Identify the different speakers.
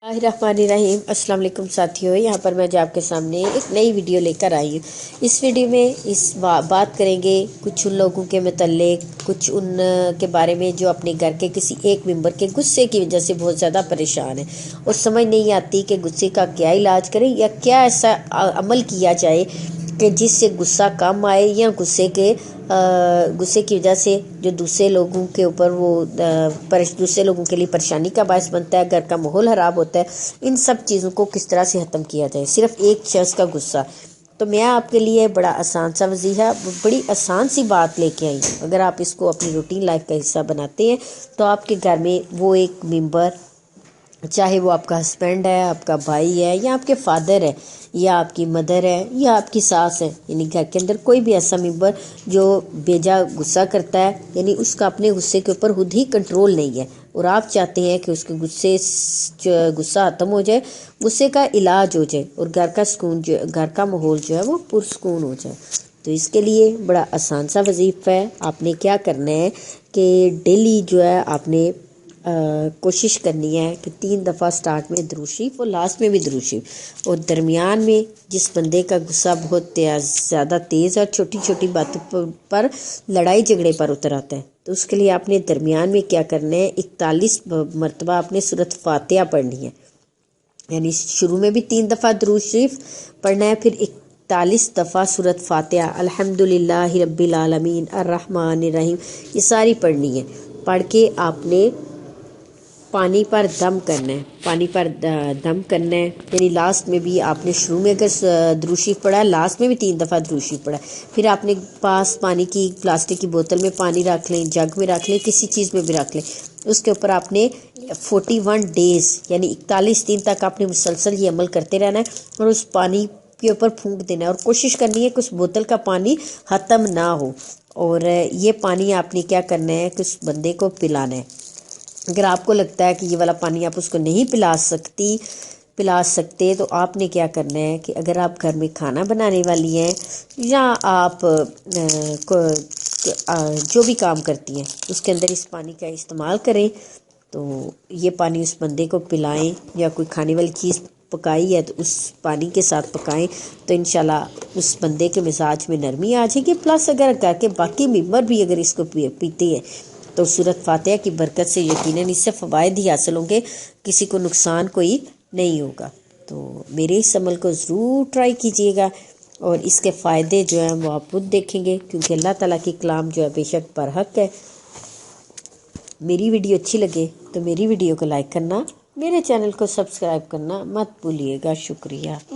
Speaker 1: रहीम अस्सलाम वालेकुम साथियों, यहाँ पर मैं जो आपके सामने एक नई वीडियो लेकर आई हूँ। इस वीडियो में बात करेंगे कुछ उन लोगों के मतलब कुछ उन के बारे में जो अपने घर के किसी एक मेंबर के गुस्से की वजह से बहुत ज़्यादा परेशान है और समझ नहीं आती कि गुस्से का क्या इलाज करें या क्या ऐसा अमल किया जाए कि जिससे गुस्सा कम आए या गुस्से की वजह से जो दूसरे लोगों के ऊपर वो दूसरे लोगों के लिए परेशानी का बायस बनता है, घर का माहौल ख़राब होता है। इन सब चीज़ों को किस तरह से ख़त्म किया जाए, सिर्फ एक शख्स का गुस्सा। तो मैं आपके लिए बड़ा आसान सा वजीफ़ा, बड़ी आसान सी बात लेके आई हूँ। अगर आप इसको अपनी रूटीन लाइफ का हिस्सा बनाते हैं तो आपके घर में वो एक मेंबर, चाहे वो आपका हस्बैंड है, आपका भाई है, या आपके फादर है, या आपकी मदर है, या आपकी सास है, यानी घर के अंदर कोई भी ऐसा मेंबर जो बेजा गुस्सा करता है, यानी उसका अपने गुस्से के ऊपर खुद ही कंट्रोल नहीं है और आप चाहते हैं कि उसके गुस्सा ख़त्म हो जाए, गुस्से का इलाज हो जाए और घर का माहौल जो है वो पुरसकून हो जाए। तो इसके लिए बड़ा आसान सा वजीफ़ा है। आपने क्या करना है कि डेली जो है आपने कोशिश करनी है कि 3 दफ़ा स्टार्ट में दुरूद शरीफ और लास्ट में भी दुरूद शरीफ, और दरमियान में जिस बंदे का गुस्सा बहुत ज़्यादा तेज़ और छोटी छोटी बातों पर लड़ाई झगड़े पर उतर आता है, तो उसके लिए आपने दरमियान में क्या करना है, 41 मरतबा आपने सूरत फातिहा पढ़नी है। यानी शुरू में भी 3 दफ़ा दुरूद शरीफ पढ़ना है, फिर 41 दफ़ा सूरत फातिहा, अल्हम्दुलिल्लाहि रब्बिल आलमीन अर्रहमानिर रहीम, ये सारी पढ़नी है। पढ़ के आपने पानी पर दम करना है, यानी लास्ट में भी आपने शुरू में अगर दुरूद शरीफ पढ़ा है, लास्ट में भी 3 दफ़ा दुरूद शरीफ पढ़ा है। फिर आपने पास पानी की प्लास्टिक की बोतल में पानी रख लें, जग में रख लें, किसी चीज़ में भी रख लें। उसके ऊपर आपने 41 डेज़ यानी 41 दिन तक आपने मुसलसल ये अमल करते रहना है और उस पानी के ऊपर फूंक देना है और कोशिश करनी है कि उस बोतल का पानी ख़त्म ना हो। और ये पानी आपने क्या करना है कि उस बंदे को पिलाना है। अगर आपको लगता है कि ये वाला पानी आप उसको नहीं पिला सकते तो आपने क्या करना है कि अगर आप घर में खाना बनाने वाली हैं या आप जो भी काम करती हैं उसके अंदर इस पानी का इस्तेमाल करें, तो ये पानी उस बंदे को पिलाएं, या कोई खाने वाली चीज़ पकाई है तो उस पानी के साथ पकाएं, तो इंशाल्लाह उस बंदे के मिजाज में नरमी आ जाएगी। प्लस अगर घर के बाकी मेंबर भी अगर इसको पीते हैं तो सूरत फातिहा की बरकत से यकीनन इससे फ़वाइद ही हासिल होंगे, किसी को नुकसान कोई नहीं होगा। तो मेरे इस अमल को ज़रूर ट्राई कीजिएगा और इसके फ़ायदे जो हैं वो आप खुद देखेंगे, क्योंकि अल्लाह ताला की कलाम जो है बेशक बरहक है। मेरी वीडियो अच्छी लगे तो मेरी वीडियो को लाइक करना, मेरे चैनल को सब्सक्राइब करना मत भूलिएगा। शुक्रिया।